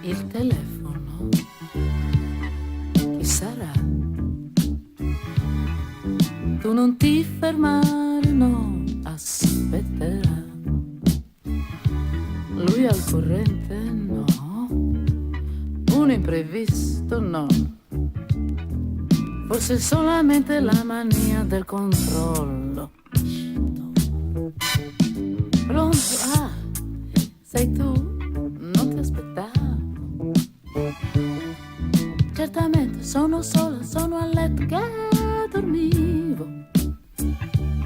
Il telefono, chi sarà? Tu non ti fermare, no, aspetterà. Lui al corrente, no. Un imprevisto, no. Forse solamente la mania del controllo. Pronto? Ah, sei tu? Non ti aspettavo. Certamente sono sola, sono a letto che dormivo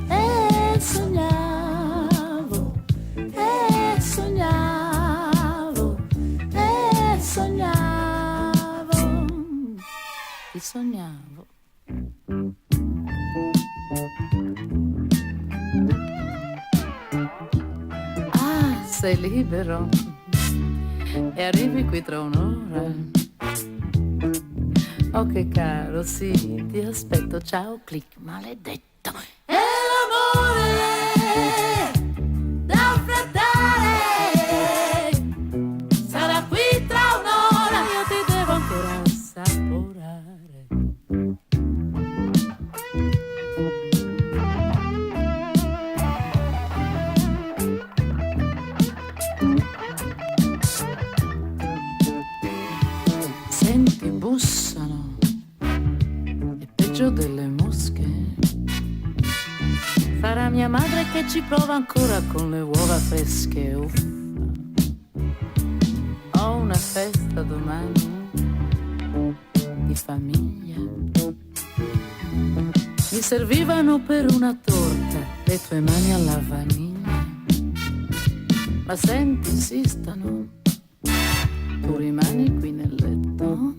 e sognavo, e sognavo, e sognavo, ti sognavo. Ah, sei libero e arrivi qui tra un'ora. Oh che caro, sì, ti aspetto, ciao, clic, maledetto. È l'amore da affrettare, sarà qui tra un'ora, io ti devo ancora assaporare. Senti, bussano, delle mosche. Sarà mia madre che ci prova ancora con le uova fresche. Uffa. Ho una festa domani di famiglia. Mi servivano per una torta le tue mani alla vaniglia. Ma senti, insistano, tu rimani qui nel letto.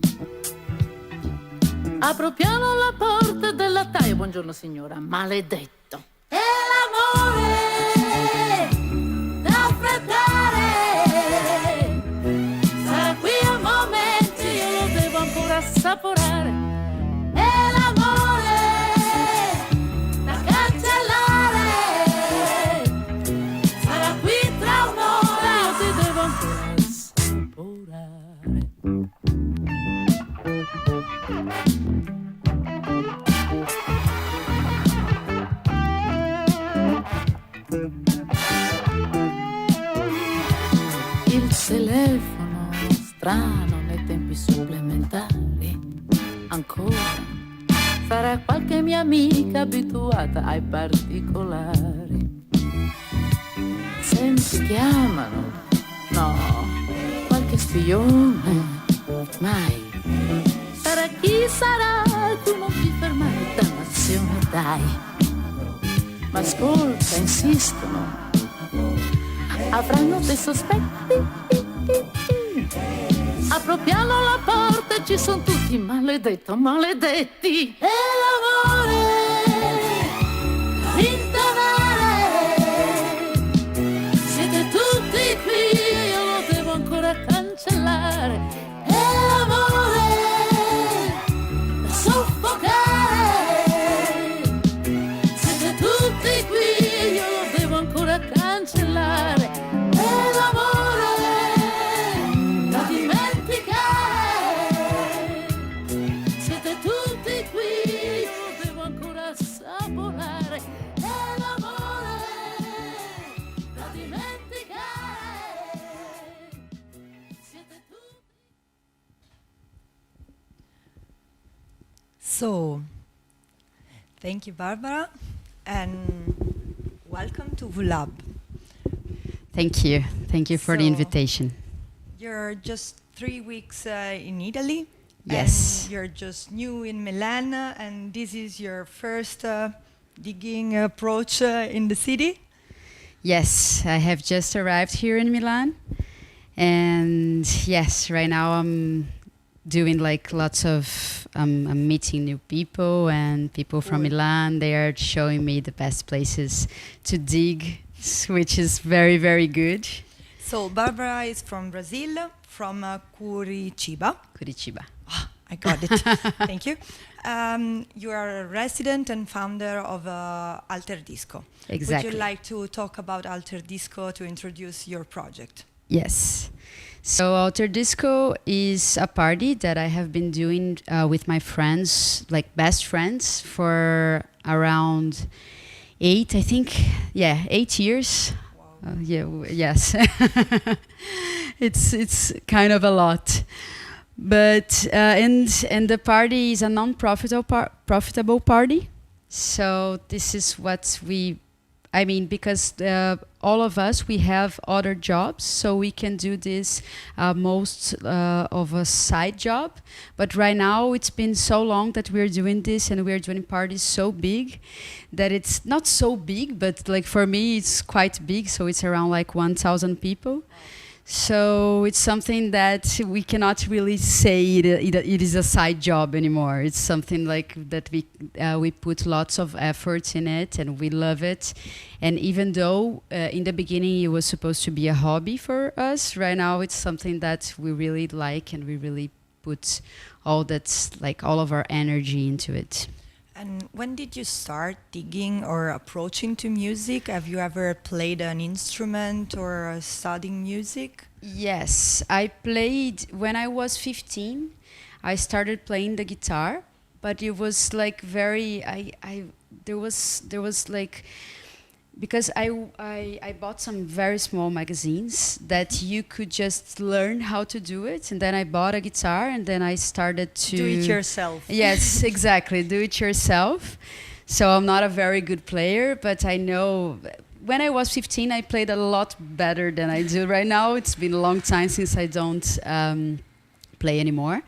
Apro piano la porta della taia. Buongiorno signora, maledetto. È l'amore da affrettare, sarà qui a momenti, io lo devo ancora assaporare. È l'amore da cancellare, sarà qui tra un'ora, io ti devo ancora assaporare. Il telefono strano nei tempi supplementari. Ancora sarà qualche mia amica abituata ai particolari. Senti, chiamano, no, qualche spione, mai. Sarà chi sarà, tu non ti fermare, dannazione, dai. Ma ascolta, insistono, avranno dei sospetti. Apro piano la porta e ci sono tutti, maledetto, maledetti. E l'amore rintanare, siete tutti qui, io lo devo ancora cancellare. E l'amore da soffocare, siete tutti qui, io lo devo ancora cancellare. E l'amore da dimenticare, siete tutti qui, io lo devo ancora assaporare. E l'amore da dimenticare, siete tutti. So, thank you, Barbara, and welcome to VULAB. Thank you. Thank you for the So- invitation. You're just 3 weeks in Italy. Yes. And you're just new in Milan, and this is your first digging approach in the city. Yes, I have just arrived here in Milan. And yes, right now I'm doing like lots of, I'm meeting new people and people from Cool. Milan. They are showing me the best places to dig, which is very, very good. So Barbara is from Brazil, from Curitiba. Curitiba. Ah, I got it. Thank you. You are a resident and founder of Alter Disco. Exactly. Would you like to talk about Alter Disco to introduce your project? Yes. So Alter Disco is a party that I have been doing with my friends, like best friends, for around 8, I think. Yeah, 8 years. Wow. Yes. It's kind of a lot. But and the party is a profitable party. So this is what I mean, because all of us, we have other jobs, so we can do this most of a side job. But right now, it's been so long that we're doing this, and we're doing parties so big that it's not so big, but like for me, it's quite big. So it's around like 1,000 people. So it's something that we cannot really say it is a side job anymore. It's something like that we put lots of effort in it, and we love it. And even though in the beginning it was supposed to be a hobby for us, right now it's something that we really like, and we really put all of our energy into it. And when did you start digging or approaching to music? Have you ever played an instrument or studying music? Yes, I played when I was 15. I started playing the guitar, but it was like there was like, because I bought some very small magazines that you could just learn how to do it, and then I bought a guitar, and then I started to do it yourself. Yes, exactly, do it yourself. So I'm not a very good player, but I know when I was 15 I played a lot better than I do right now. It's been a long time since I don't play anymore.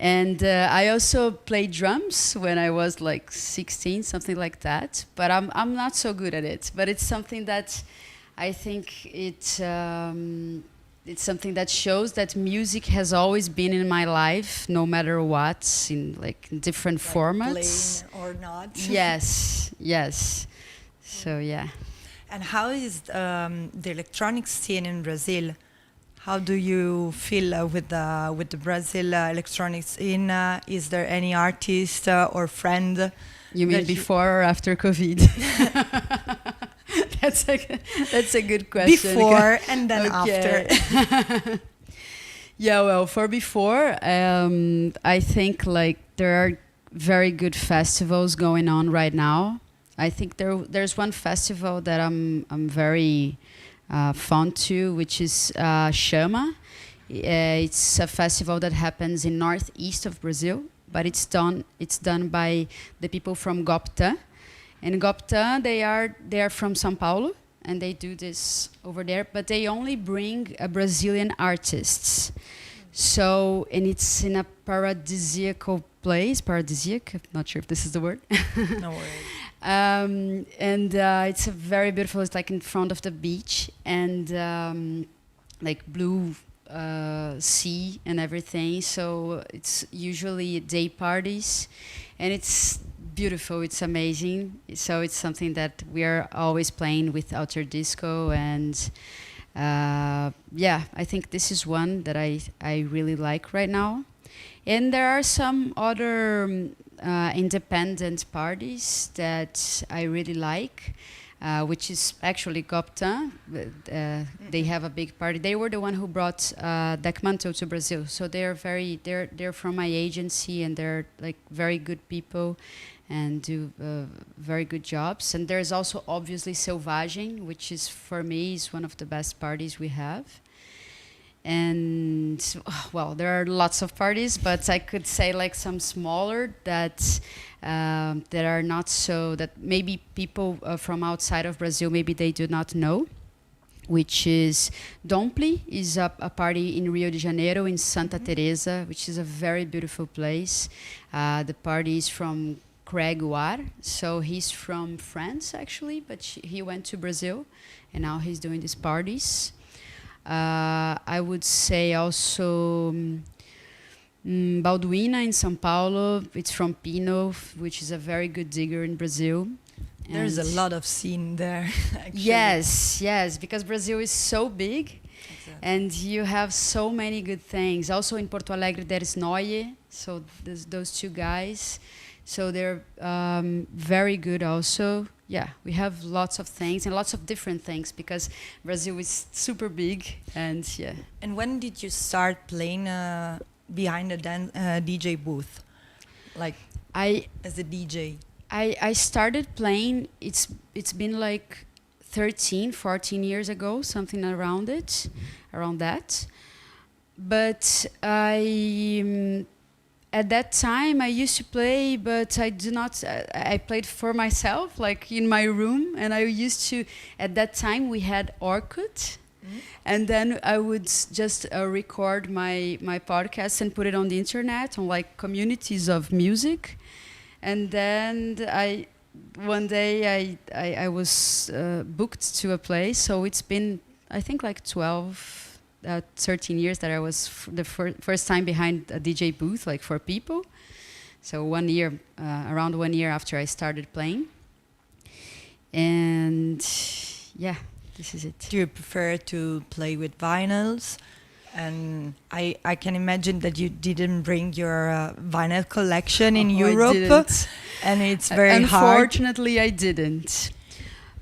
And I also played drums when I was like 16, something like that. But I'm not so good at it. But it's something that I think it's something that shows that music has always been in my life, no matter what, in like different like formats. Playing or not. Yes, yes. So yeah. And how is the electronic scene in Brazil? How do you feel with the Brazil electronic scene? Is there any artist or friend? You mean before or after COVID? That's a good question. Before and then okay. after. Yeah, well, for before, I think like there are very good festivals going on right now. I think there's one festival that I'm very fond to, which is Chama. It's a festival that happens in northeast of Brazil, but it's done by the people from Gopta. And Gopta, they are from São Paulo, and they do this over there, but they only bring Brazilian artists. So, and it's in a paradisiacal place, paradisiac, I'm not sure if this is the word. No worries. And it's a very beautiful, it's like in front of the beach, and like blue sea and everything. So it's usually day parties, and it's beautiful, it's amazing. So it's something that we are always playing with Alter Disco, and yeah, I think this is one that I really like right now. And there are some other independent parties that I really like, which is actually Gopta. They have a big party. They were the one who brought Decmanto to Brazil. So they're from my agency, and they're like very good people and do very good jobs. And there's also obviously Selvagem, which is for me is one of the best parties we have. And well, there are lots of parties, but I could say like some smaller that are not so, that maybe people from outside of Brazil, maybe they do not know, which is Dompli, is a party in Rio de Janeiro in Santa Teresa, which is a very beautiful place. The party is from Craig War, so he's from France actually, but he went to Brazil, and now he's doing these parties. I would say also Balduina in São Paulo. It's from Pino, which is a very good digger in Brazil. There's a lot of scene there. Actually. Yes, because Brazil is so big, Exactly. and you have so many good things. Also in Porto Alegre, there is Noye, So those two guys, so they're very good also. Yeah, we have lots of things and lots of different things because Brazil is super big, and yeah. And when did you start playing behind the DJ booth, like I as a DJ? I started playing, it's been like 13, 14 years ago, something around that. But at that time I used to play, but I played for myself, like in my room, and I used to, at that time we had Orkut. And then I would just record my podcasts and put it on the internet on like communities of music. And then one day I was booked to a place, so it's been I think like 13 years that I was the first time behind a DJ booth, like for people. So 1 year, around 1 year after I started playing. And yeah, this is it. Do you prefer to play with vinyls? And I can imagine that you didn't bring your vinyl collection in Europe, I didn't. And it's very hard. Unfortunately, I didn't.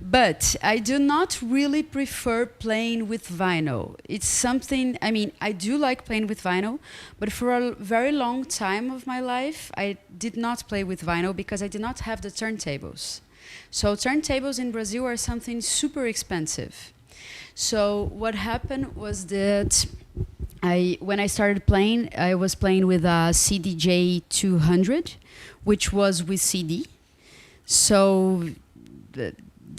But I do not really prefer playing with vinyl. It's something, I mean, I do like playing with vinyl, but for a very long time of my life, I did not play with vinyl because I did not have the turntables. So turntables in Brazil are something super expensive. So what happened was that when I started playing, I was playing with a CDJ 200, which was with CD. So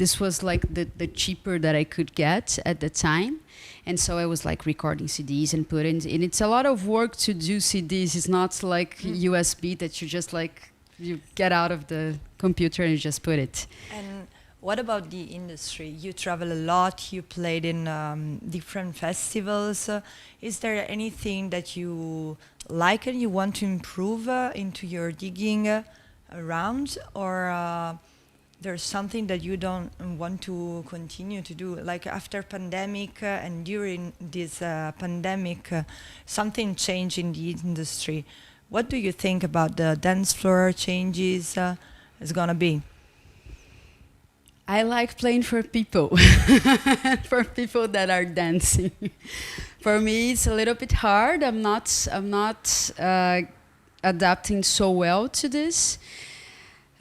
this was like the cheaper that I could get at the time. And so I was like recording CDs and putting, and it's a lot of work to do CDs. It's not like USB that you just like, you get out of the computer and you just put it. And what about the industry? You travel a lot, you played in different festivals. Is there anything that you like and you want to improve into your digging around? Or there's something that you don't want to continue to do? Like after pandemic and during this pandemic, something changed in the industry. What do you think about the dance floor changes is gonna be? I like playing for people, for people that are dancing. For me, it's a little bit hard. I'm not adapting so well to this.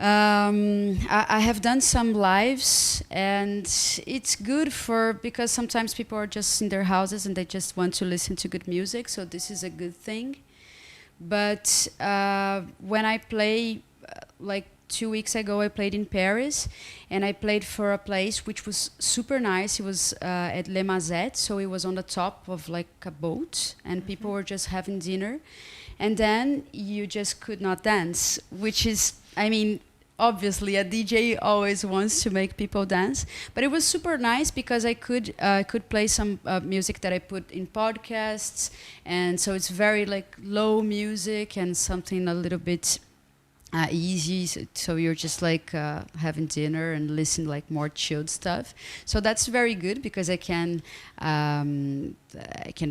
I have done some lives, and it's good because sometimes people are just in their houses and they just want to listen to good music. So this is a good thing. But when I play, like 2 weeks ago, I played in Paris, and I played for a place which was super nice. It was at Le Mazet, so it was on the top of like a boat, and people were just having dinner. And then you just could not dance, which is, I mean, obviously a DJ always wants to make people dance, but it was super nice because I could play some music that I put in podcasts, and so it's very like low music and something a little bit easy, so you're just like having dinner and listen like more chilled stuff. So that's very good because I can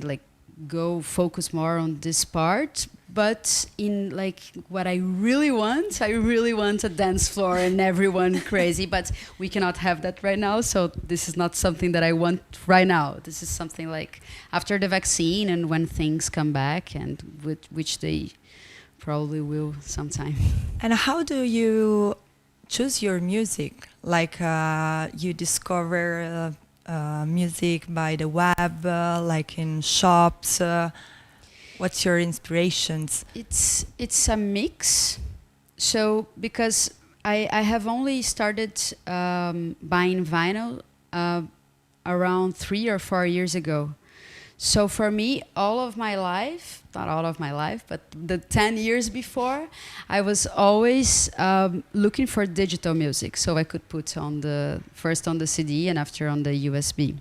like go focus more on this part. But in like what I really want a dance floor and everyone crazy, but we cannot have that right now. So this is not something that I want right now. This is something like after the vaccine and when things come back, and which they probably will sometime. And how do you choose your music? Like you discover music by the web, like in shops. What's your inspirations? It's a mix. So because I have only started buying vinyl around 3 or 4 years ago. So for me, all of my life, not all of my life, but the 10 years before, I was always looking for digital music. So I could put first on the CD and after on the USB.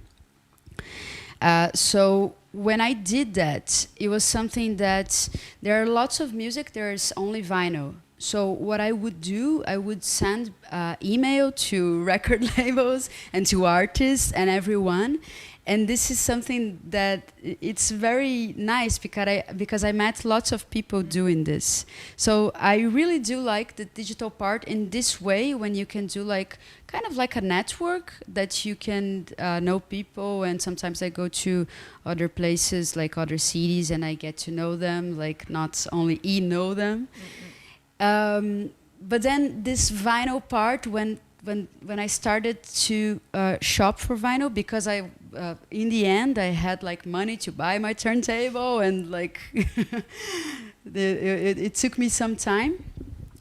So when I did that, it was something that there are lots of music, there's only vinyl. So what I would do, I would send email to record labels and to artists and everyone. And this is something that it's very nice because I met lots of people doing this. So I really do like the digital part in this way, when you can do like kind of like a network that you can know people, and sometimes I go to other places like other cities and I get to know them, like not only know them. But then this vinyl part, when I started to shop for vinyl, because in the end I had like money to buy my turntable, and like it took me some time.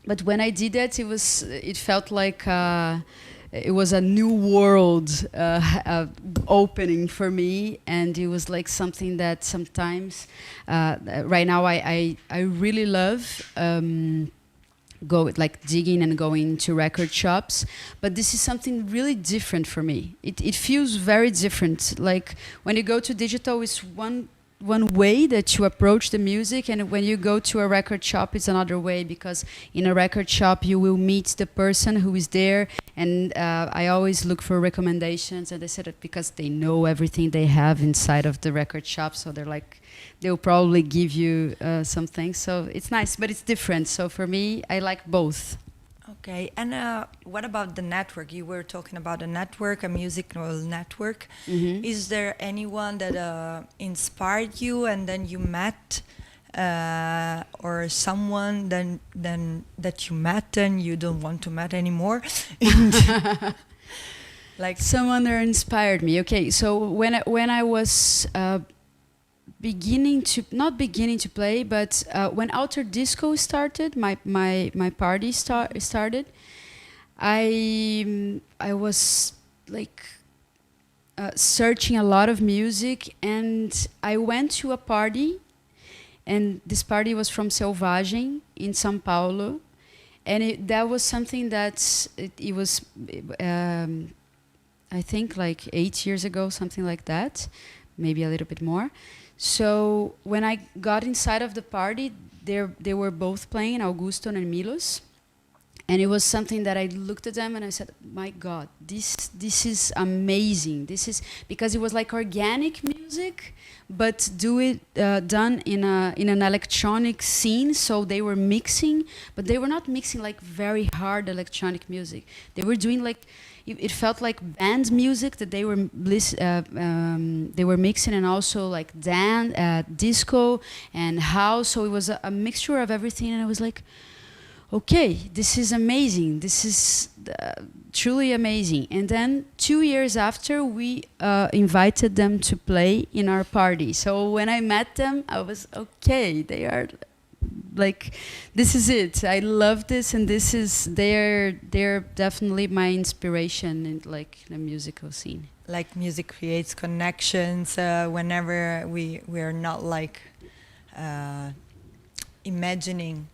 But when I did that, it felt like it was a new world opening for me, and it was like something that sometimes right now I really love. Go like digging and going to record shops, but this is something really different for me. It feels very different. Like when you go to digital, it's one way that you approach the music, and when you go to a record shop, it's another way, because in a record shop you will meet the person who is there, and I always look for recommendations, and they said it because they know everything they have inside of the record shop, so they'll probably give you some things. So it's nice, but it's different. So for me, I like both. Okay, and what about the network? You were talking about a network, a musical network. Mm-hmm. Is there anyone that inspired you and then you met, or someone then that you met and you don't want to meet anymore? Like someone that inspired me. Okay, so when I was not beginning to play, but when Outer Disco started, my party started, I was like searching a lot of music, and I went to a party, and this party was from Selvagem in São Paulo, and that was something that it was I think like 8 years ago, something like that, maybe a little bit more. So when I got inside of the party, they were both playing, Augusto and Milos, and it was something that I looked at them and I said, "My God, this is amazing! This is," because it was like organic music, but done in an electronic scene. So they were mixing, but they were not mixing like very hard electronic music. They were doing like. It felt like band music that they were mixing, and also like disco and house. So it was a mixture of everything, and I was like, okay, this is amazing. This is truly amazing. And then 2 years after, we invited them to play in our party. So when I met them, I was okay. They are like, this is it. I love this, and they're definitely my inspiration in like the musical scene. Like music creates connections whenever we are not like imagining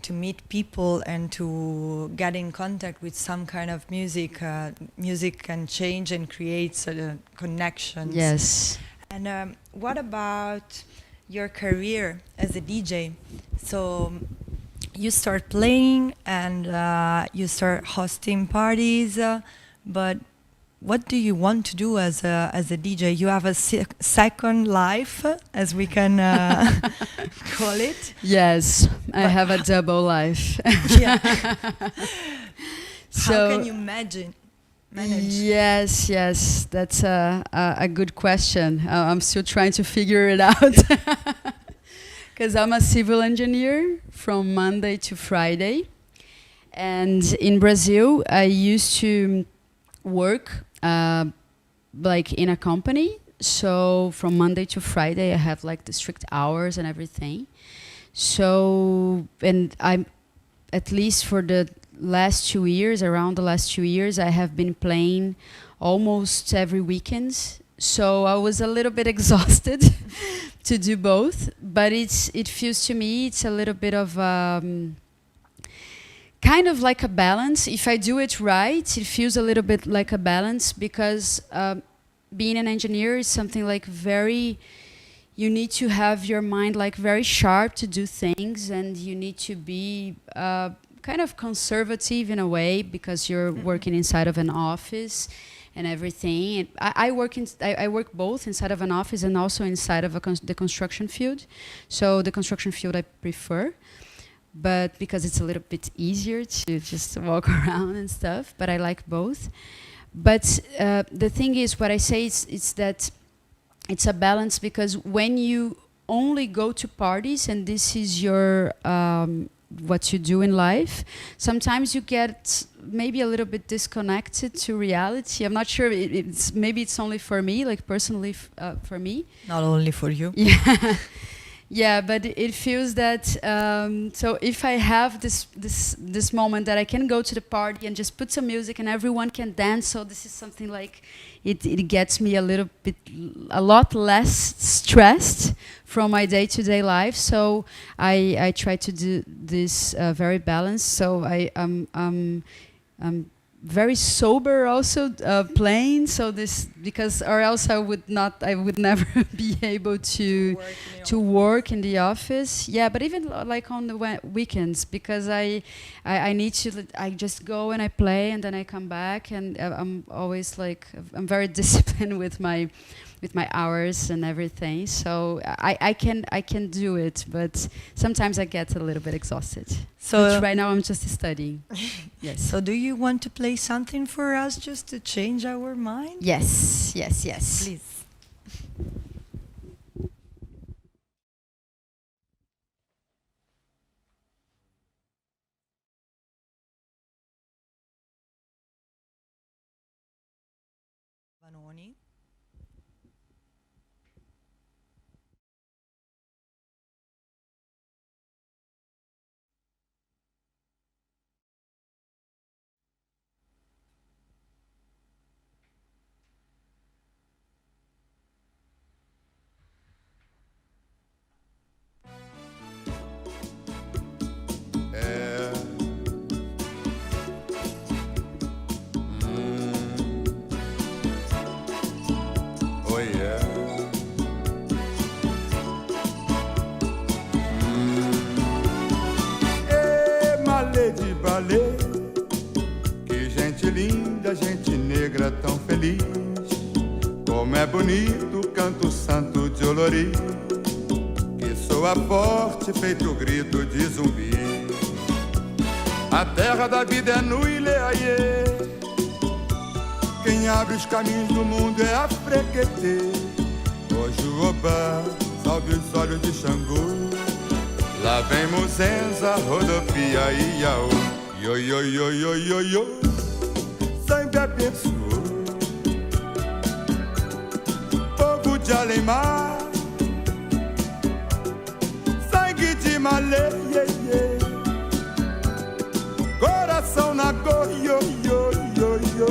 to meet people and to get in contact with some kind of music. Music can change and create connections. Yes. And what about your career as a DJ? So you start playing and you start hosting parties, but what do you want to do as a DJ? You have a second life, as we can call it. Yes, I have a double life. Yeah. So, how can you manage? Yes, that's a good question. I'm still trying to figure it out. Because I'm a civil engineer from Monday to Friday. And in Brazil, I used to work like in a company. So from Monday to Friday, I have like the strict hours and everything. So, and I'm, at least for the last 2 years, around the last 2 years, I have been playing almost every weekend. So I was a little bit exhausted to do both, but it feels to me it's a little bit of kind of like a balance. If I do it right, it feels a little bit like a balance, because being an engineer is something like very, you need to have your mind like very sharp to do things, and you need to be kind of conservative in a way, because you're working inside of an office. and everything. And I work both inside of an office and also inside of the construction field. So the construction field I prefer, but because it's a little bit easier to just walk around and stuff. But I like both. But the thing is, what I say is that it's a balance, because when you only go to parties and this is your what you do in life, sometimes you get maybe a little bit disconnected to reality. I'm not sure. Maybe it's only for me, like personally for me. Not only for you. Yeah. Yeah, but it feels that so if I have this moment that I can go to the party and just put some music and everyone can dance, so this is something like it gets me a lot less stressed from my day-to-day life. So I try to do this very balanced. So I'm very sober also playing, so this, because or else I would never be able to work in the office. Yeah, but even like on the weekends, because I need to, I just go and I play and then I come back, and I'm always like, I'm very disciplined with my hours and everything. So I can do it, but sometimes I get a little bit exhausted. So right now I'm just studying. Yes. So do you want to play something for us just to change our mind? Yes. Please. Vanoni. Oh yeah. Malê de balé, que gente linda, gente negra tão feliz. Como é bonito o canto santo de Olori, que soa forte feito grito de zumbi. A terra da vida é no Ileaie, quem abre os caminhos do mundo é a Frequetê. Hoje o Obá salve os olhos de Xangô, lá vem Muzenza, rodopia e Iaô. Yo, yo, yo, yo, yo, yo, sempre abençoou. Povo de Alemar, sangue de Malê, yeah, yeah. Coração na go, yo, yo, yo, yo.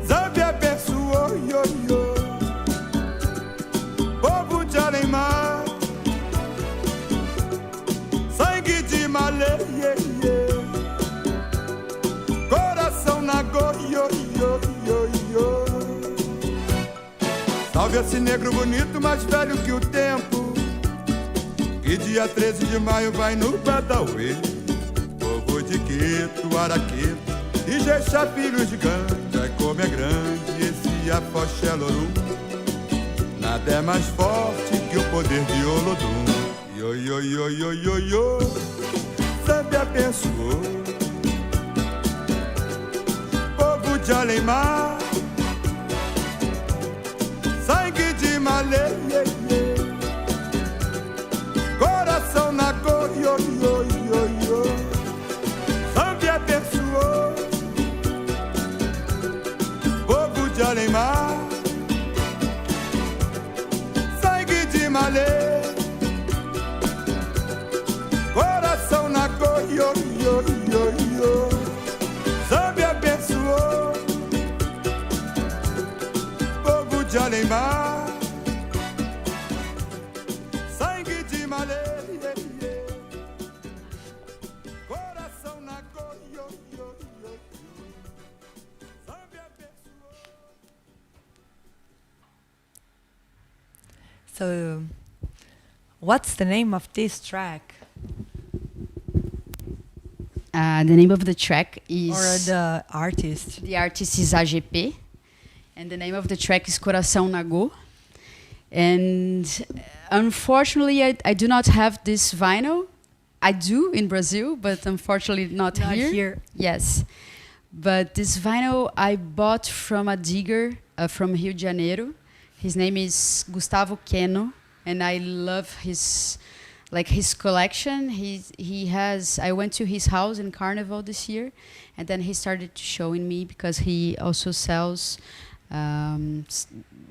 Zambi abençoou, yo, yo. Povo de Alemar, sangue de Malê, yeah, yeah. Coração na go, yo, yo, yo, yo. Salve esse negro bonito, mais velho que o tempo, que dia 13 de maio vai no Badauê. Povo de Quito, Araqueto e Jexá, filhos de Ganga, como é grande esse afoxé Lorum. Nada é mais forte que o poder de Olodum. Yo, yo, yo, yo, yo, yo, Zambi abençoou. Povo de Alemar, sangue de Malê, yeah, yeah. Coração na go, yo, yo, yo, yo. Zambi abençoou. Povo de Alemar, sangue de Malê, coração na go, yo, yo, yo, yo. Zambi abençoou. Povo de Alemar, sangue de Malê, yeah, yeah. Coração na go, yo, yo, yo, yo. Zambi abençoou. So, what's the name of this track? The name of the track is... Or the artist? The artist is AGP. and the name of the track is Coração Nagô. And unfortunately, I do not have this vinyl. I do in Brazil, but unfortunately not here. Yes. But this vinyl I bought from a digger from Rio de Janeiro. His name is Gustavo Queno, and I love his collection. He has. I went to his house in Carnival this year, and then he started showing me, because he also sells.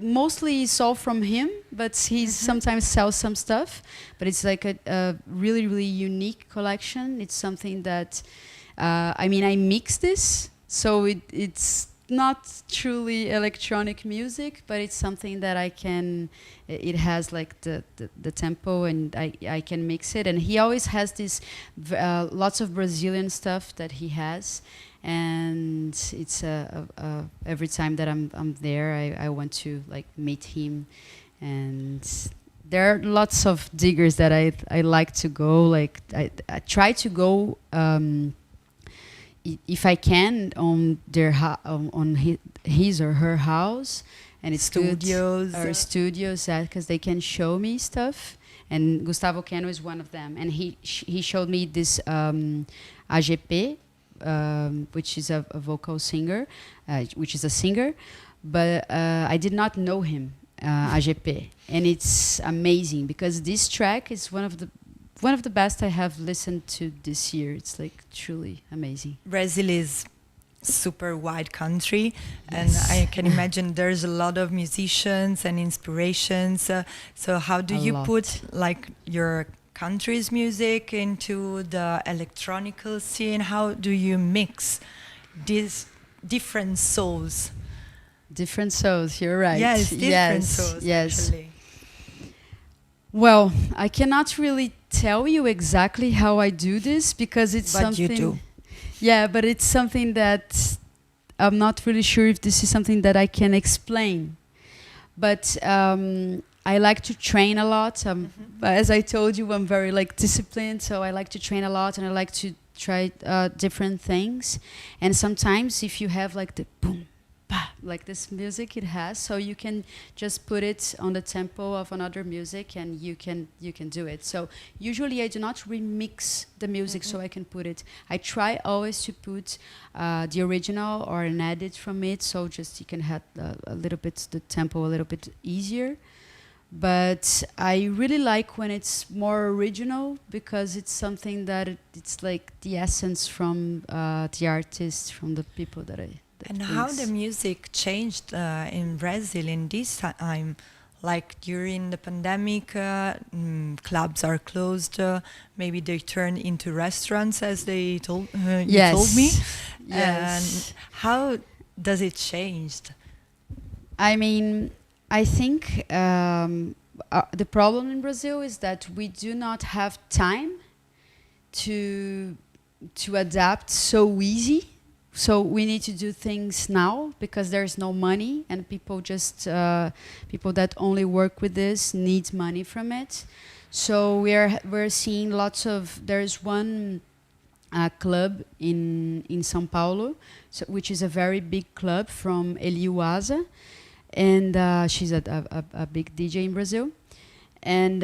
Mostly it's all from him, but he sometimes sells some stuff. But it's like a really, really unique collection. It's something that, I mix this, so it's not truly electronic music, but it's something that I can, it has like the tempo, and I can mix it. And he always has this, lots of Brazilian stuff that he has. And it's every time that I'm there, I want to like meet him. And there are lots of diggers that I like to go. Like I try to go if I can on their on his or her house, and it's studios good, or studios, because they can show me stuff. And Gustavo Queno is one of them, and he showed me this AGP. Which is a vocal singer, which is a singer, but I did not know him, AGP, and it's amazing because this track is one of the best I have listened to this year. It's like truly amazing. Brazil is super wide country, Yes. and I can imagine there's a lot of musicians and inspirations. So how do you put like your country's music into the electronical scene? How do you mix these different souls? Different souls, you're right. Yes, different souls, actually. Well, I cannot really tell you exactly how I do this, because it's But something... you do. Yeah, but it's something that I'm not really sure if this is something that I can explain. But I like to train a lot. As I told you, I'm very like disciplined, so I like to train a lot, and I like to try different things. And sometimes if you have like the boom, bah, like this music it has, so you can just put it on the tempo of another music, and you can do it. So usually I do not remix the music so I can put it. I try always to put the original or an edit from it, so just you can have a little bit the tempo a little bit easier. But I really like when it's more original, because it's something that it's like the essence from the artist, from the people that I. And how the music changed in Brazil in this time? Like during the pandemic, clubs are closed. Maybe they turn into restaurants, as they told you told me. Yes. And how does it change? I mean, I think the problem in Brazil is that we do not have time to adapt so easy. So we need to do things now, because there's no money, and people that only work with this need money from it. So we're seeing lots of. There's one club in São Paulo, which is a very big club from Eliuasa. And she's a big DJ in Brazil. And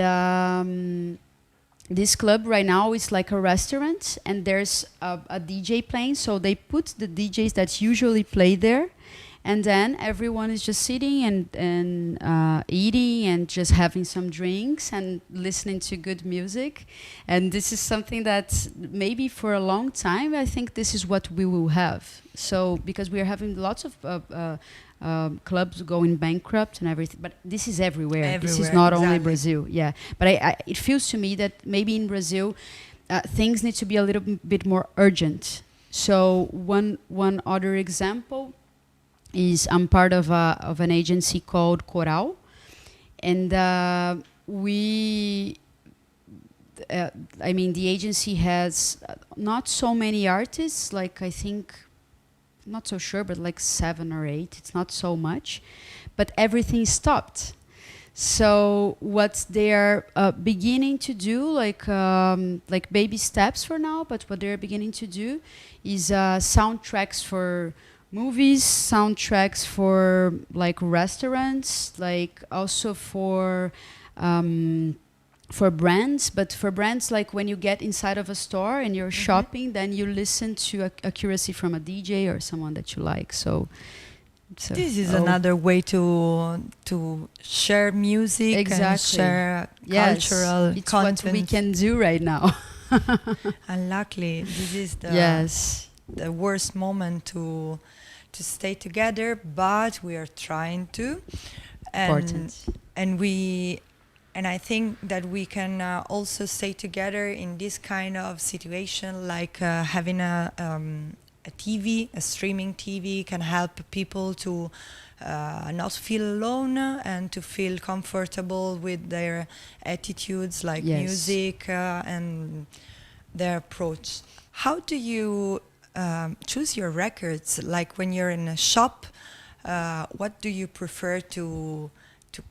this club right now is like a restaurant, and there's a DJ playing. So they put the DJs that usually play there, and then everyone is just sitting and eating and just having some drinks and listening to good music. And this is something that maybe for a long time, I think this is what we will have. So because we are having lots of clubs going bankrupt and everything, but this is everywhere. This is not only Brazil. Yeah, but it feels to me that maybe in Brazil things need to be a little bit more urgent. So one other example is I'm part of an agency called Coral, and the agency has not so many artists, like I think, not so sure, but like 7 or 8. It's not so much, but everything stopped. So what they are beginning to do, like baby steps for now, but what they're beginning to do is soundtracks movies, soundtracks for like restaurants, like also for brands, but for brands like when you get inside of a store and you're shopping, then you listen to accuracy from a DJ or someone that you like. So this is another way to share music and share cultural it's content. what we can do right now. And luckily, this is the worst moment to stay together, but we are trying to. And I think that we can also stay together in this kind of situation, like having a TV, a streaming TV, can help people to not feel alone and to feel comfortable with their attitudes, like music and their approach. How do you choose your records? Like when you're in a shop, what do you prefer to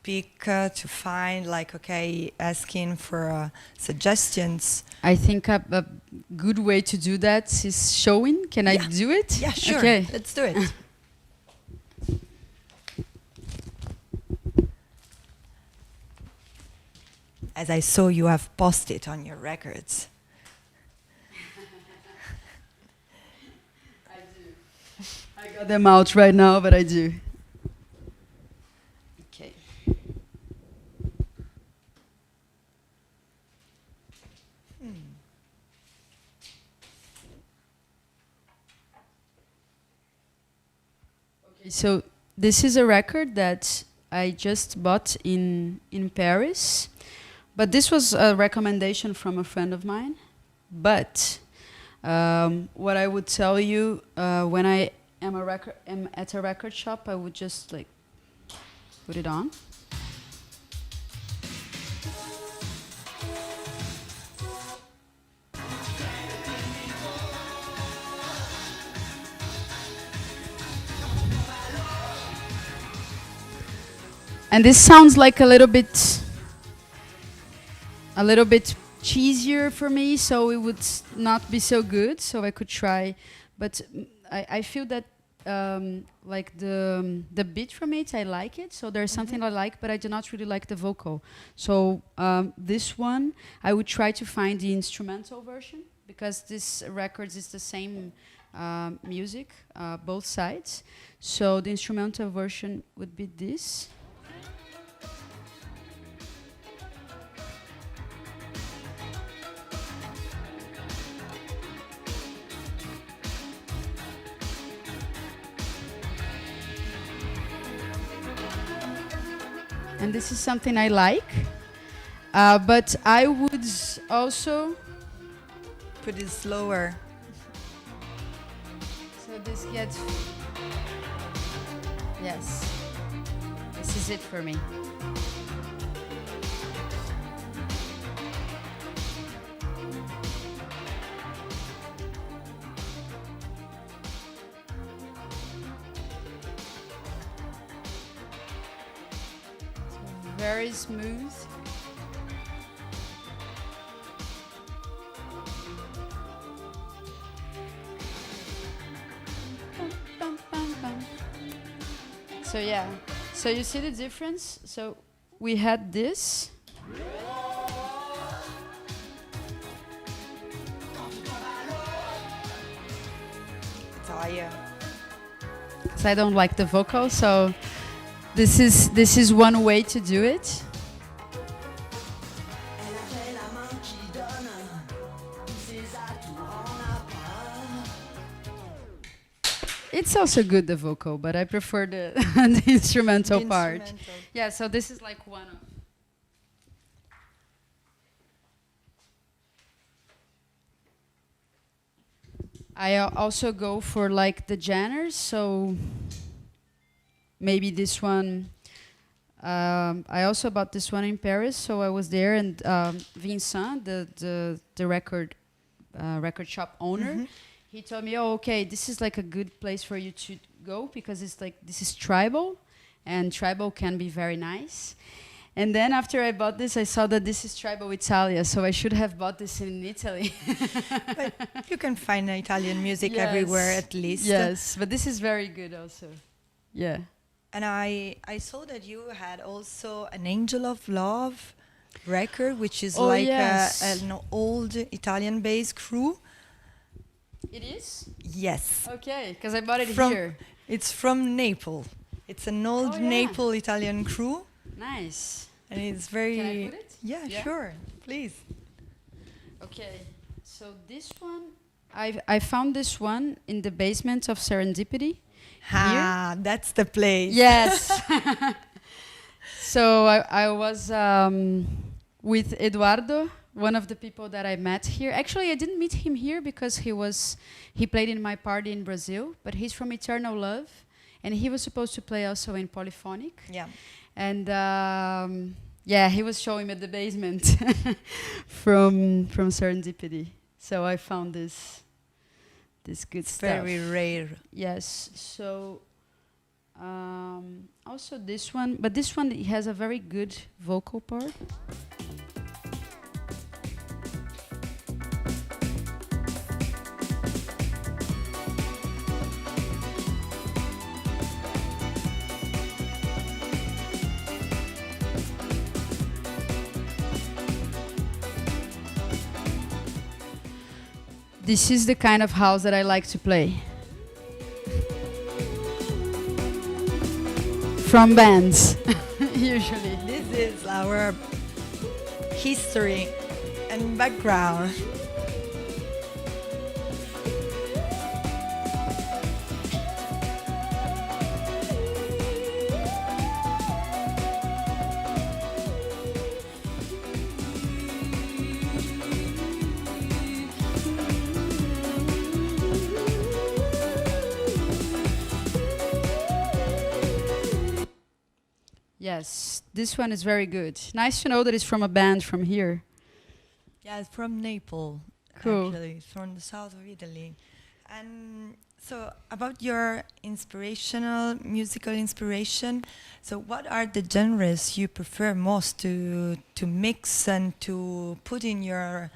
pick, to find, like, asking for suggestions? I think a good way to do that is showing. Can I do it? Yeah, sure. Okay. Let's do it. As I saw, you have Post-it on your records. I do. I got them out right now, but I do. So this is a record that I just bought in Paris, but this was a recommendation from a friend of mine. But what I would tell you, when I am at a record shop, I would just like put it on. And this sounds like a little bit cheesier for me, so it would not be so good. So I could try, but I feel that like the beat from it, I like it. So there's something I like, but I do not really like the vocal. So this one, I would try to find the instrumental version, because this record is the same music, both sides. So the instrumental version would be this. And this is something I like, but I would also put it slower. So this gets, yes, this is it for me. Very smooth. So yeah, so you see the difference? So we had this. Italia. Because I don't like the vocal, so this is one way to do it. It's also good, the vocal, but I prefer the, the instrumental part. Yeah, so this is like one of. I also go for like the genres, so maybe this one. I also bought this one in Paris, so I was there, and Vincent, the record shop owner, he told me, "Oh, okay, this is like a good place for you to go, because it's like this is tribal, and tribal can be very nice." And then after I bought this, I saw that this is Tribal Italia, so I should have bought this in Italy. But you can find Italian music Yes. everywhere at least. Yes, but this is very good also. Yeah. And I saw that you had also an Angel of Love record, which is Oh, like yes. an old Italian bass crew. It is? Yes. Okay, because I bought it From- here. It's from Naples. It's an old Oh, yeah. Naples Italian crew, Nice. and it's very. Can I put it? Yeah, Yeah. sure. Please. Okay, so this one, I found this one in the basement of Serendipity. Ah, that's the place. Yes. So I was with Eduardo, one of the people that I met here. Actually, I didn't meet him here because he played in my party in Brazil, but he's from Eternal Love, and he was supposed to play also in Polyphonic. Yeah. And yeah, he was showing me at the basement from Serendipity. So I found this good stuff. Very rare. Yes. So also this one, but this one it has a very good vocal part. This is the kind of house that I like to play. From bands, usually. This is our history and background. Yes, this one is very good. Nice to know that it's from a band from here. Yeah, it's from Naples. Cool. Actually, it's from the south of Italy. And so, about your musical inspiration. So, what are the genres you prefer most to mix and to put in your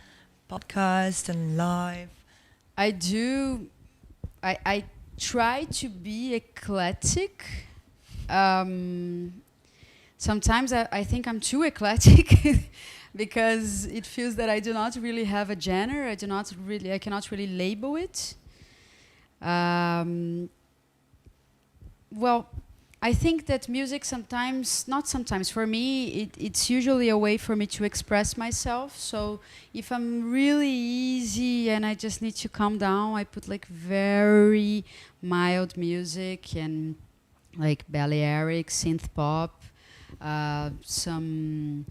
podcast and live? I try to be eclectic. Sometimes I think I'm too eclectic because it feels that I do not really have a genre. I cannot really label it. Well, I think that music for me, it's usually a way for me to express myself. So if I'm really easy and I just need to calm down, I put like very mild music and like Balearic, synth pop, some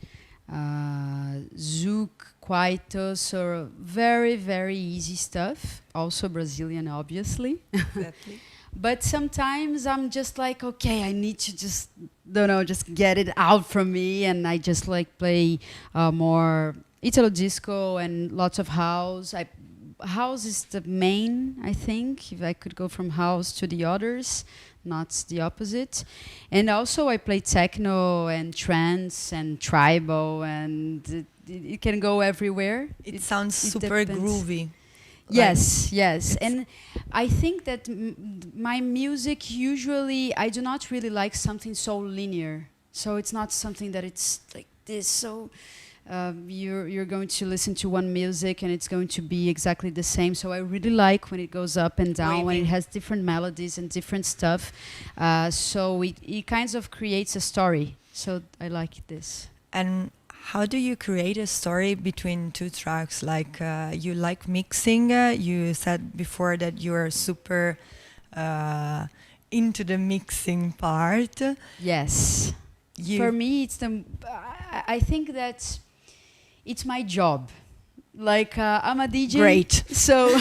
zouk, quietos, or very, very easy stuff. Also Brazilian, obviously. Exactly. But sometimes I'm just like, okay, I need to just get it out from me, and I just like play more Italo disco and lots of house. House is the main, I think. If I could go from house to the others, not the opposite. And also I play techno and trance and tribal, and it can go everywhere. It sounds super depends. groovy. Yes, yes. And I think that my music usually, I do not really like something so linear. So it's not something that it's like this. So you're going to listen to one music and it's going to be exactly the same. So I really like when it goes up and down, when it has different melodies and different stuff. So it kind of creates a story. So I like this. And how do you create a story between two tracks? Like you like mixing. You said before that you are super into the mixing part. Yes. For me, it's I think that it's my job. Like I'm a DJ. Great. So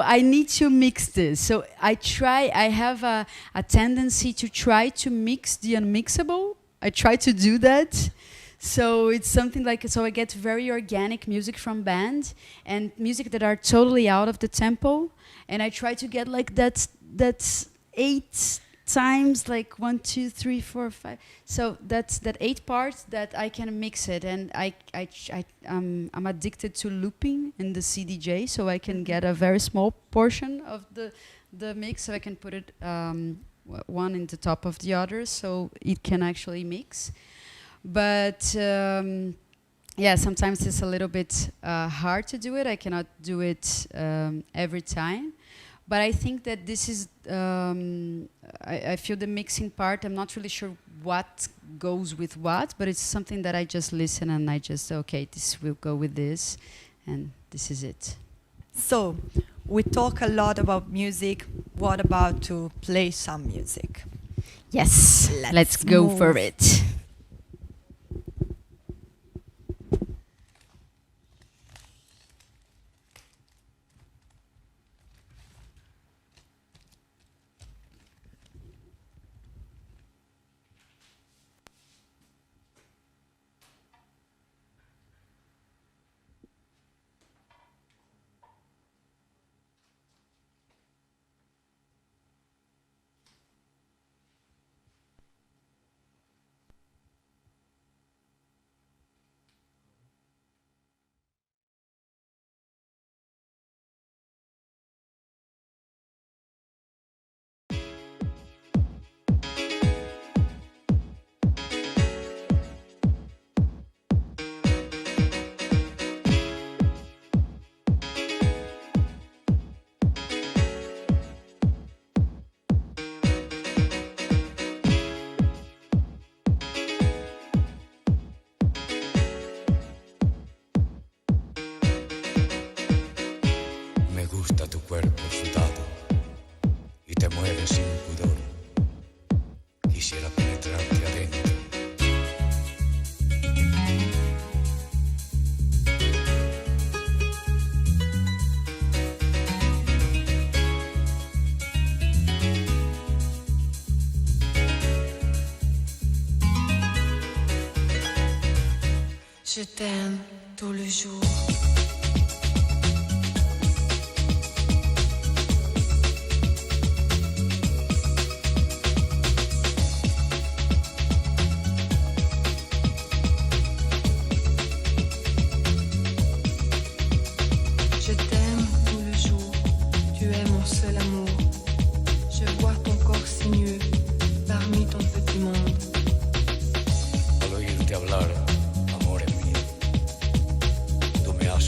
I need to mix this. So I have a tendency to try to mix the unmixable. I try to do that. So it's something like, so I get very organic music from band and music that are totally out of the tempo. And I try to get like that times like 1, 2, 3, 4, 5. So that's that 8 parts that I can mix it, and I'm addicted to looping in the CDJ, so I can get a very small portion of the mix, so I can put it one in the top of the other, so it can actually mix. But yeah, sometimes it's a little bit hard to do it. I cannot do it every time. But I think that this is, I feel the mixing part, I'm not really sure what goes with what, but it's something that I just listen and I just, okay, this will go with this, and this is it. So, we talk a lot about music. What about to play some music? Yes, let's go for it. Tu cuerpo sudado y te mueves sin pudor. Quisiera penetrarte adentro. Je t'aime tout le jour. Al oírte hablar, amor mío, tú me haces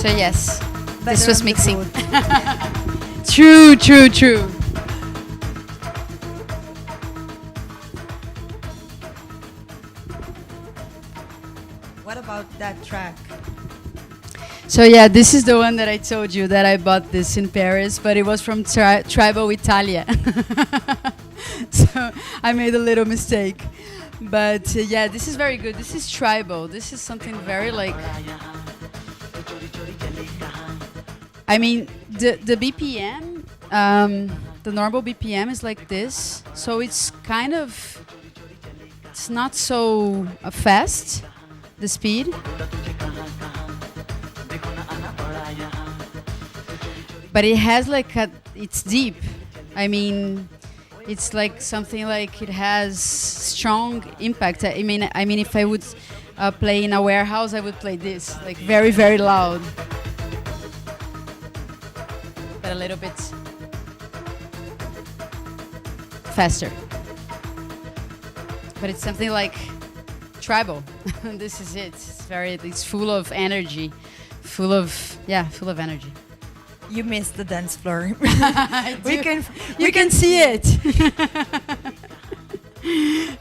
So yes, this Better was on the mixing. boat. True, true, true. What about that track? So yeah, this is the one that I told you that I bought this in Paris, but it was from Tribal Italia. So I made a little mistake. But yeah, this is very good. This is tribal. This is something very like... I mean, the BPM, the normal BPM is like this. So it's kind of... It's not so fast, the speed. But it has like it's deep. I mean, it's like something like it has strong impact. I mean, if I would play in a warehouse, I would play this, like very, very loud. But a little bit faster. But it's something like tribal. This is it. It's full of energy, full of energy. You missed the dance floor. we can see it.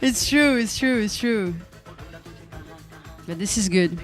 It's true. But this is good.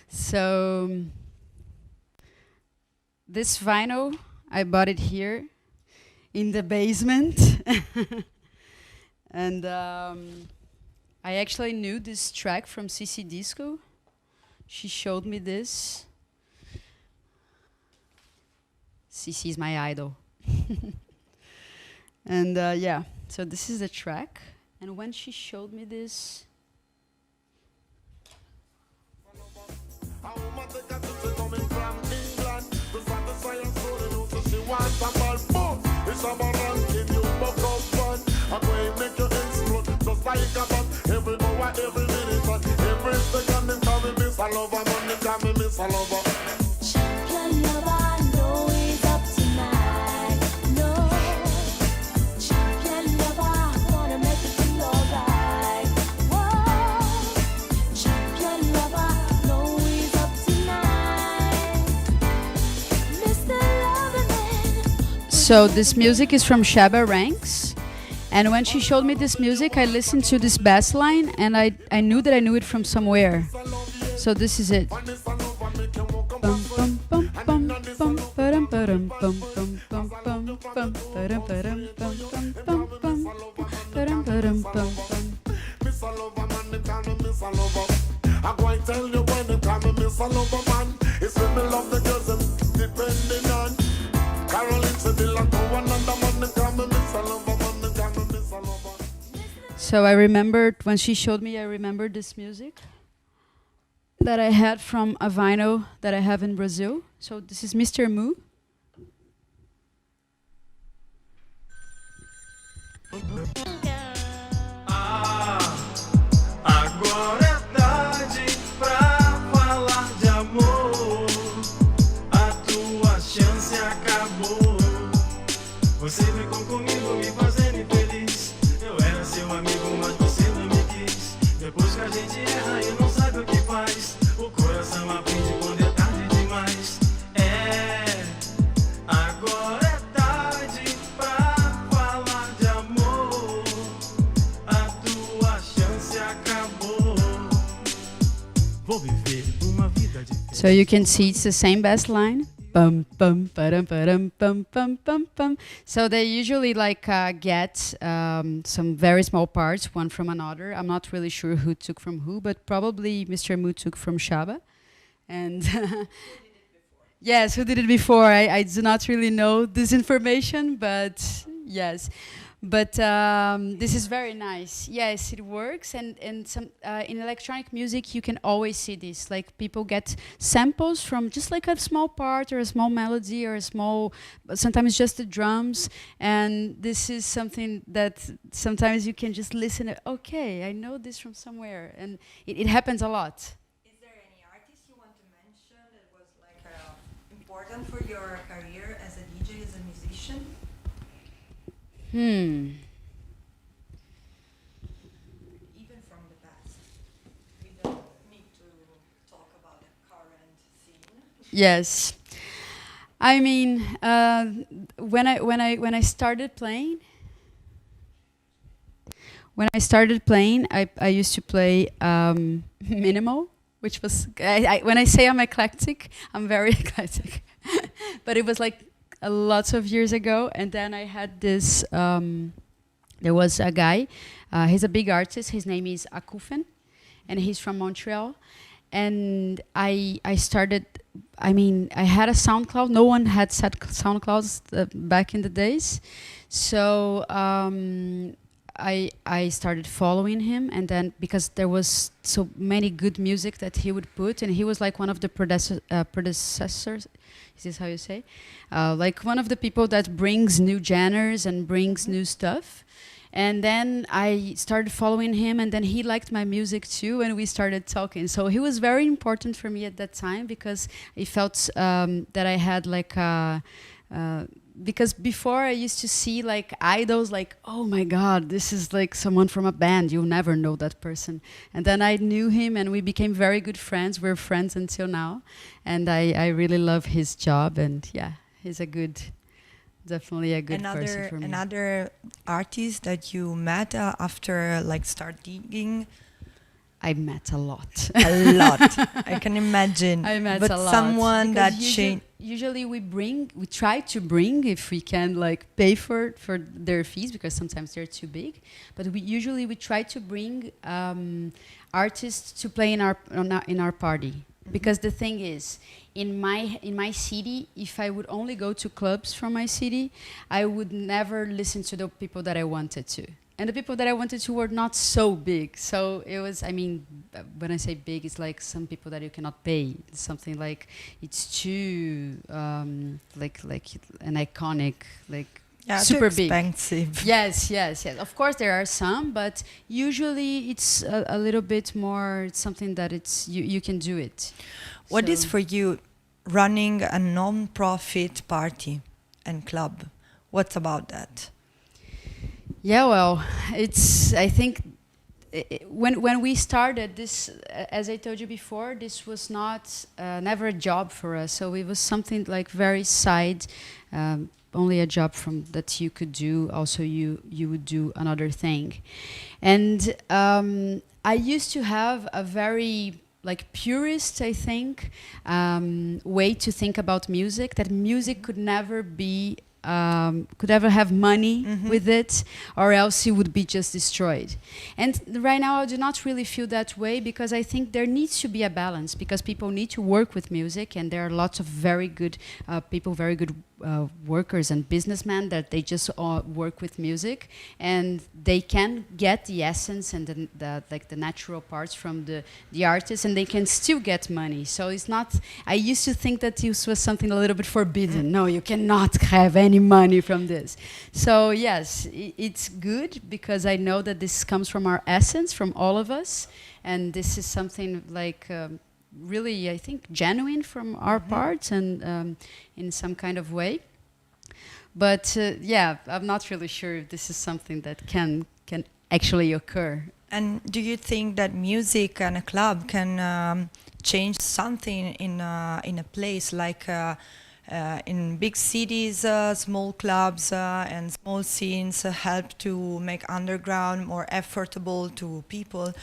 So this vinyl, I bought it here in the basement. And I actually knew this track from CC Disco. She showed me this. CC is my idol. And yeah, so this is the track. And when she showed me this, Champion lover, no, he's up tonight. No, champion lover, wanna make it feel alright. Whoa, champion lover, no, he's up tonight. Mr. Loverman. so this music is from Shabba Ranks. And when she showed me this music, I listened to this bass line and I knew that I knew it from somewhere. So this is it. So I remembered when she showed me, I remembered this music that I had from a vinyl that I have in Brazil. So this is Mr. Moo. Agora é tarde pra falar de amor. A tua chance acabou. Você ficou comigo me fazendo infeliz. Eu era seu amigo, mas você não me quis. Depois que a gente erra e não sabe o que faz, o coração aprende quando é tarde demais. Agora é tarde pra falar de amor. A tua chance acabou. Vou viver uma vida diferente. So you can see it's the same bass line. Bum bum ba-dum bum bum bum bum. So they usually like get some very small parts, one from another. I'm not really sure who took from who, but probably Mr. Mu took from Shaba. And yes, who did it before? I do not really know this information, but yes. But this is very nice. Yes, it works, and some in electronic music you can always see this. Like people get samples from just like a small part or a small melody or a small, sometimes just the drums, and this is something that sometimes you can just listen. Okay, I know this from somewhere, and it happens a lot. Is there any artist you want to mention that was like important for your career as a DJ, as a musician? Even from the past. We don't need to talk about the current scene. Yes, I mean when I started playing. When I started playing, I used to play minimal, which was when I say I'm eclectic, I'm very eclectic. But it was like a lots of years ago, and then I had this. There was a guy. He's a big artist. His name is Akufen, and he's from Montreal. And I started. I mean, I had a SoundCloud. No one had set SoundClouds back in the days, so. I started following him, and then because there was so many good music that he would put, and he was like one of the predecessors. Is this how you say? Like one of the people that brings new genres and brings new stuff. And then I started following him, and then he liked my music too, and we started talking. So he was very important for me at that time because I felt that I had like a. Because before I used to see like idols, like, oh my God, this is like someone from a band. You'll never know that person. And then I knew him, and we became very good friends. We're friends until now. And I really love his job. And yeah, he's definitely a good person for me. Another artist that you met after like start digging? I met a lot. A lot. I can imagine. I met but a lot. Someone because that changed. Usually we try to bring, if we can, like pay for their fees, because sometimes they're too big. But we try to bring artists to play in our party. Mm-hmm. Because the thing is, in my city, if I would only go to clubs from my city, I would never listen to the people that I wanted to. And the people that I wanted to were not so big. So it was, I mean, when I say big, it's like some people that you cannot pay. It's something like, it's too, like an iconic, like super too big. Expensive. Yes. Of course there are some, but usually it's a little bit more, it's something that it's, you can do it. What is for you running a non-profit party and club? What's about that? Yeah, well, I think when we started this, as I told you before, this was not never a job for us. So it was something like very side, only a job that you could do. Also, you would do another thing, and I used to have a very like purist, I think, way to think about music. That music could never be. Could ever have money with it, or else it would be just destroyed. And right now I do not really feel that way, because I think there needs to be a balance, because people need to work with music, and there are lots of very good people, very good workers and businessmen that they just work with music, and they can get the essence and the natural parts from the artist, and they can still get money. So it's not, I used to think that this was something a little bit forbidden. No, you cannot have any money from this. So yes, it's good, because I know that this comes from our essence, from all of us, and this is something like really, I think, genuine from our parts, and in some kind of way. But yeah, I'm not really sure if this is something that can actually occur. And do you think that music and a club can change something in a place, like in big cities, small clubs and small scenes help to make underground more affordable to people?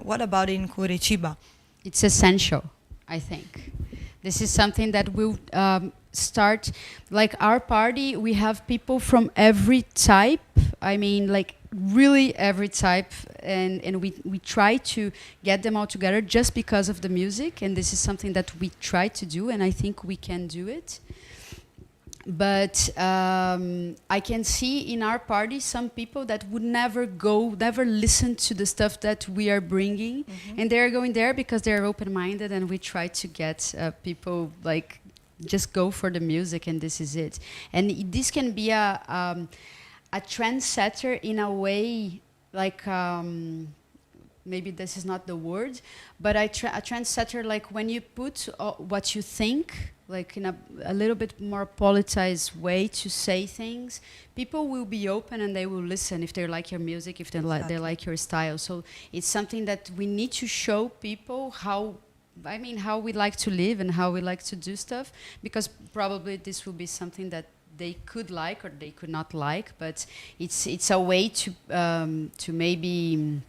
What about in Curitiba? It's essential, I think. This is something that will start, like our party, we have people from every type. I mean, like really every type, and we try to get them all together just because of the music, and this is something that we try to do, and I think we can do it. But I can see in our party some people that would never listen to the stuff that we are bringing, and they're going there because they're open-minded, and we try to get people like just go for the music, and this is it. And this can be a trendsetter in a way, like maybe this is not the word, but a trendsetter, like when you put what you think, like in a little bit more politicized way to say things, people will be open and they will listen if they like your music, if they like your style. So it's something that we need to show people how we like to live and how we like to do stuff, because probably this will be something that they could like or they could not like, but it's a way to maybe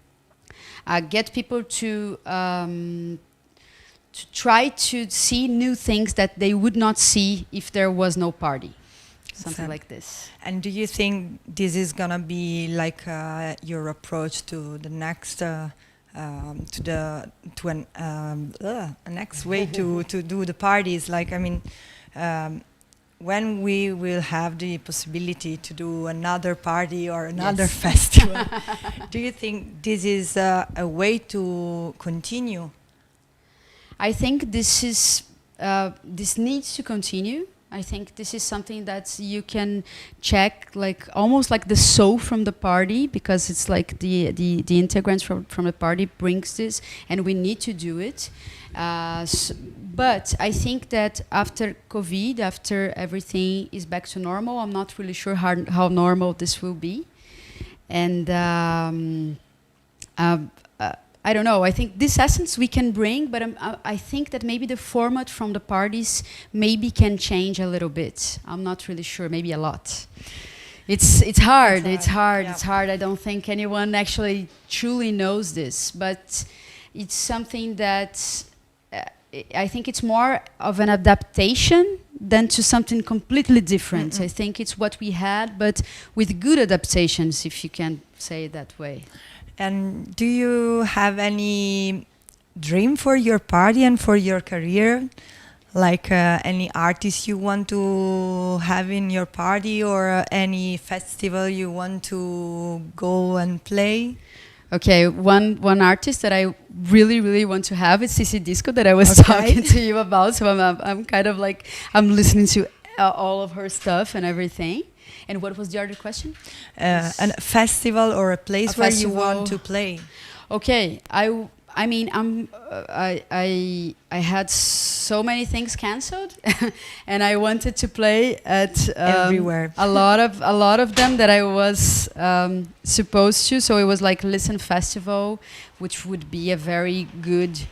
get people to try to see new things that they would not see if there was no party. Something like this. And do you think this is gonna be like your approach to the next a next way to do the parties? Like, I mean, when we will have the possibility to do another party or another festival, do you think this is a way to continue? I think this needs to continue. I think this is something that you can check, like almost like the soul from the party, because it's like the integrants from the party brings this, and we need to do it. But I think that after COVID, after everything is back to normal, I'm not really sure how normal this will be, and I don't know. I think this essence we can bring, but I think that maybe the format from the parties maybe can change a little bit. I'm not really sure. Maybe a lot. It's hard. It's hard. Yeah. It's hard. I don't think anyone actually truly knows this, but it's something that I think it's more of an adaptation than to something completely different. I think it's what we had, but with good adaptations, if you can say it that way. And do you have any dream for your party and for your career? Like any artist you want to have in your party, or any festival you want to go and play? Okay, one artist that I really want to have is Cici Disco, that I was talking to you about. So I'm kind of like, I'm listening to all of her stuff and everything. And what was the other question? A festival or a place where you want to play. Okay, I mean, I had so many things cancelled, and I wanted to play at everywhere. a lot of them that I was supposed to. So it was like Listen Festival, which would be a very good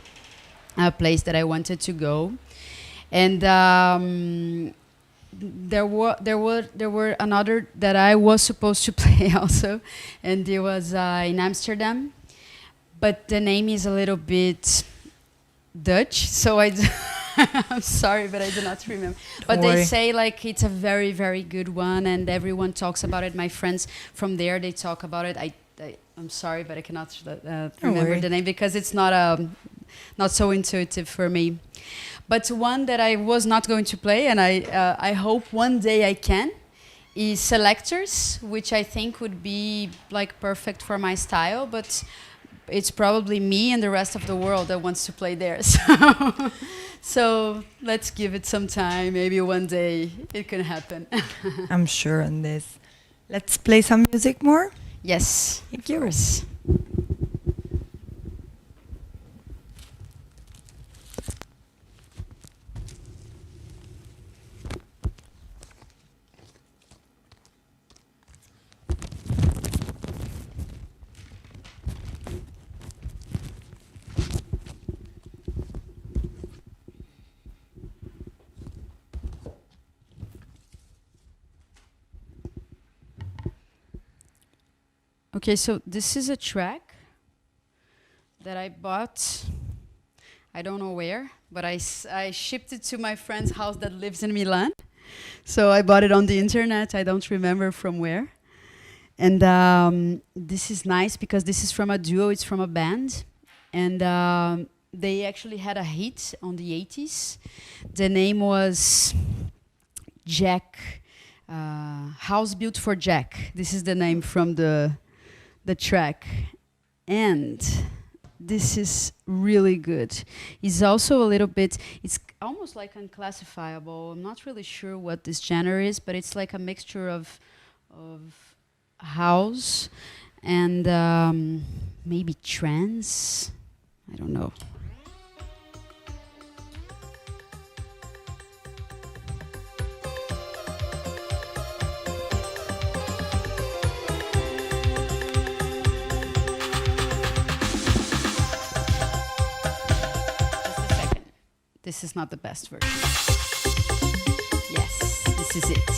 place that I wanted to go, and. There were another that I was supposed to play also, and it was in Amsterdam, but the name is a little bit Dutch, so I'm sorry, but I do not remember. But they say like it's a very good one, and everyone talks about it. My friends from there, they talk about it. I'm sorry, but I cannot remember the name because it's not so intuitive for me. But one that I was not going to play, and I hope one day I can, is Selectors, which I think would be like perfect for my style, but it's probably me and the rest of the world that wants to play there. So let's give it some time. Maybe one day it can happen. I'm sure on this. Let's play some music more. Yes, Thank you. of course. Okay, so this is a track that I bought I don't know where, but I shipped it to my friend's house that lives in Milan. So I bought it on the internet. I don't remember from where. And this is nice because this is from a duo. It's from a band. And they actually had a hit on the 80s. The name was Jack, House Built for Jack. This is the name from the track. And this is really good. It's also a little bit, it's almost like unclassifiable. I'm not really sure what this genre is, but it's like a mixture of house and maybe trance. I don't know. This is not the best version. Yes, this is it.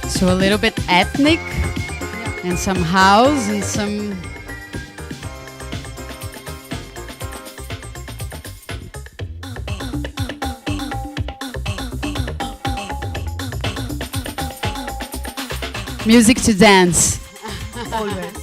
So a little bit ethnic, and some house and some music to dance. Always.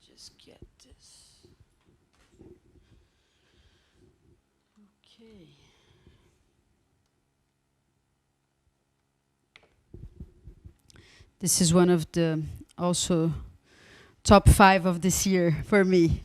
Just get this. Okay. This is one of the also top 5 of this year for me.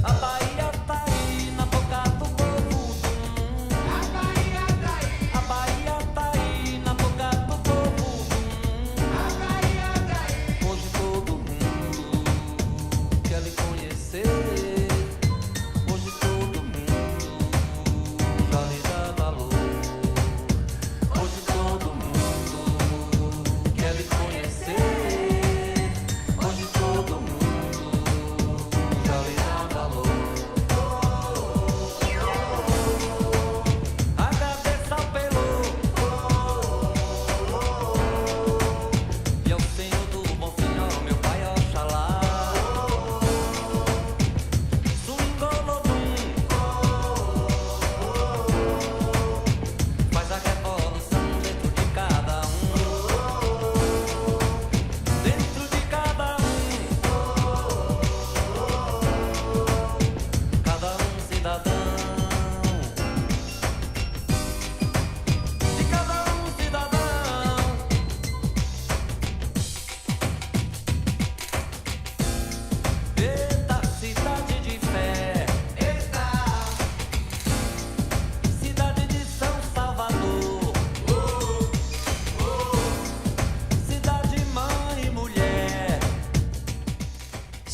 A Bahia tá aí na boca do povo.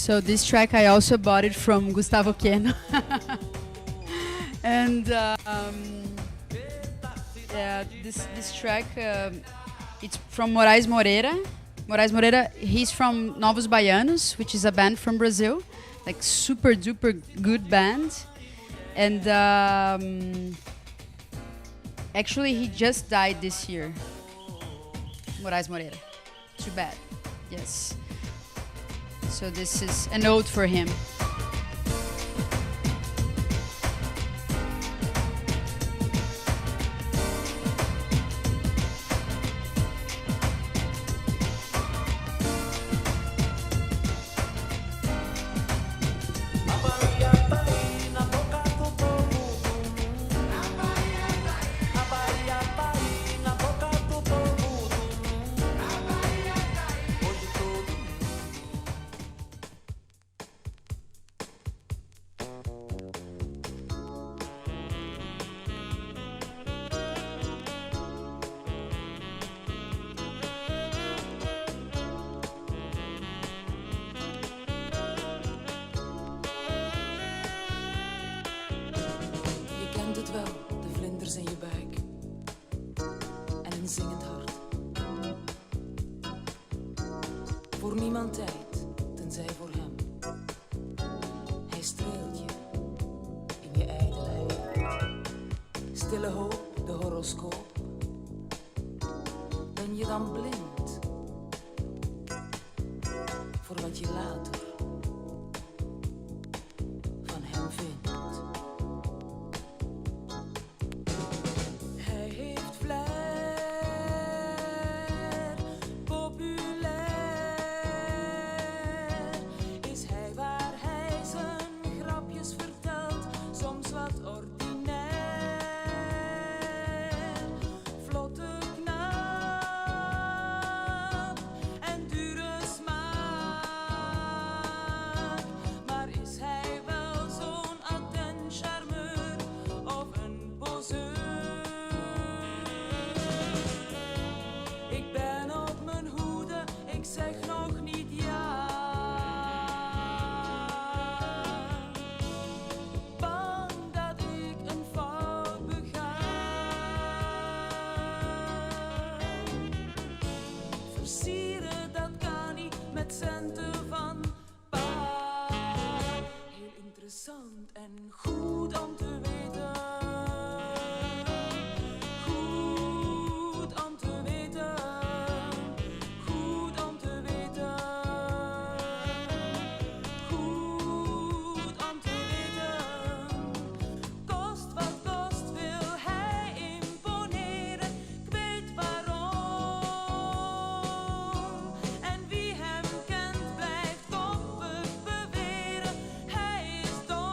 So this track I also bought it from Gustavo Queno. And yeah, this track it's from Moraes Moreira. Moraes Moreira, he's from Novos Baianos, which is a band from Brazil, like super duper good band. And actually he just died this year. Moraes Moreira. Too bad. Yes. So this is a note for him. Je kent het wel, de vlinders in je buik. En een zingend hart. Voor niemand tijd, tenzij voor hem. Hij streelt je in je ijdelheid. Stille hoop, de horoscoop. Ben je dan blind voor wat je later van hem vindt? Hij heeft flair, populair. Is hij waar hij zijn grapjes vertelt, soms wat ordinair. Vlotte knaap en dure smaak. Maar is hij wel zo'n attent charmeur of een poseur? Ik ben op mijn hoede, ik zeg nog niet ja. Bang dat ik een fout bega. Versieren, dat kan niet met centen van pa. Heel interessant en goed om te weten. Goed om te weten. Goed om te weten. Goed om te weten. Kost wat kost wil hij imponeren. Ik weet waarom. En wie hem kent blijft koppig beweren. Hij is dom.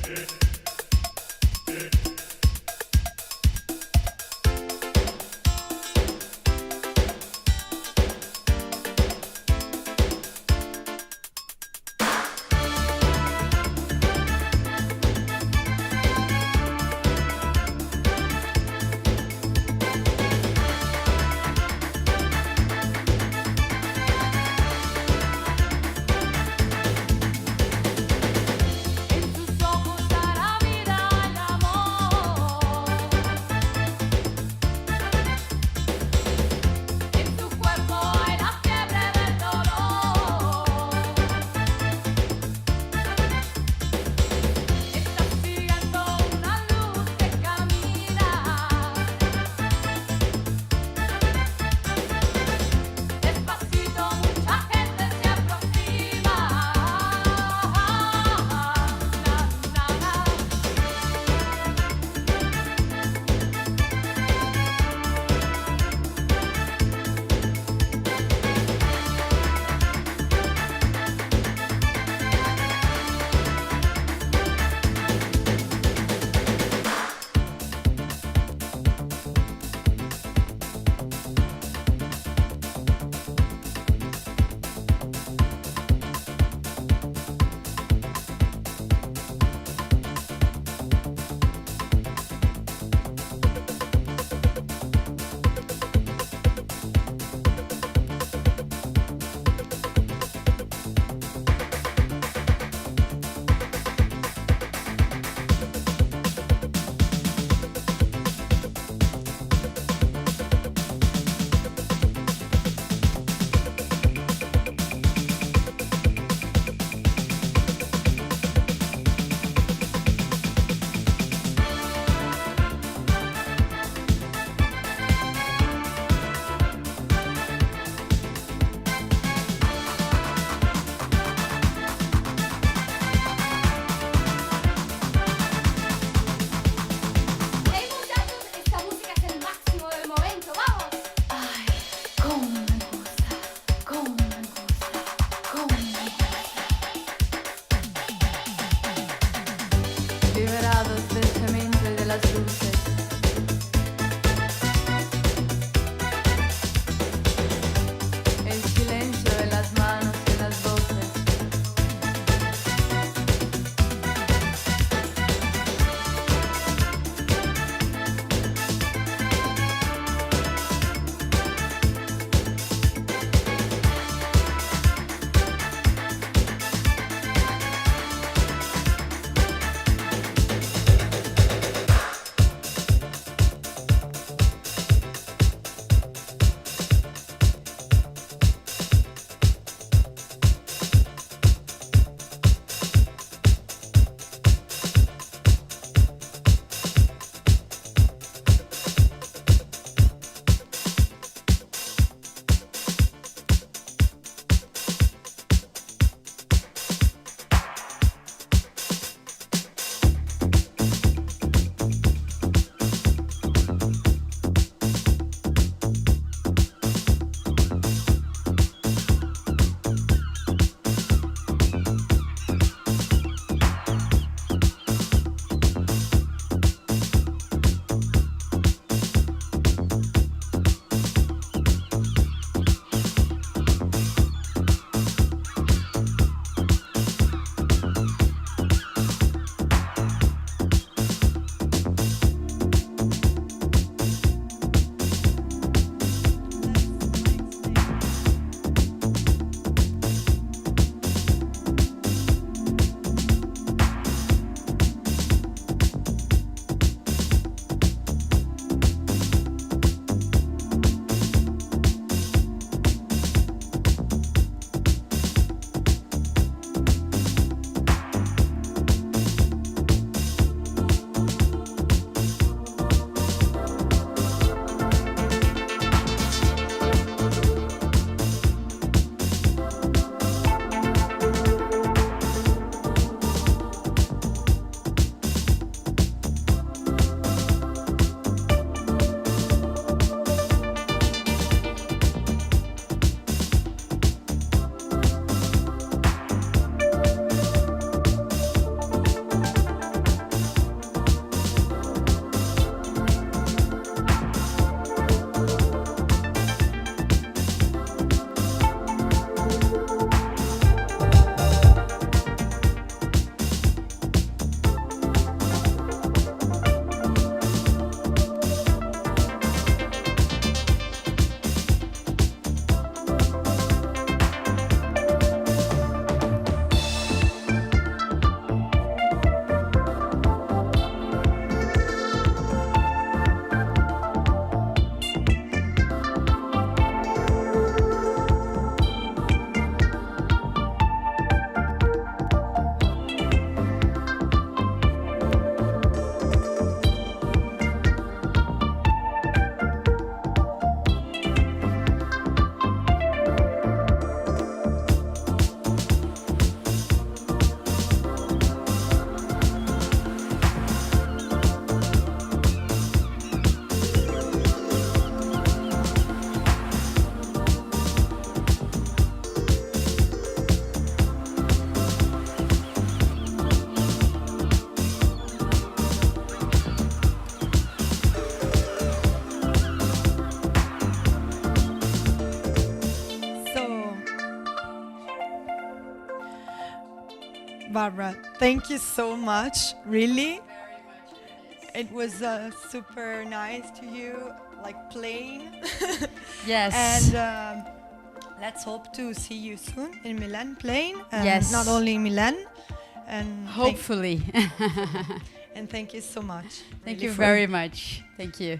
En tus ojos hará Barbara, thank you so much. Really, it was super nice to you, like playing. Yes. And let's hope to see you soon in Milan playing. And Yes. not only in Milan. And Hopefully. and thank you so much. Thank really you for- very much. Thank you.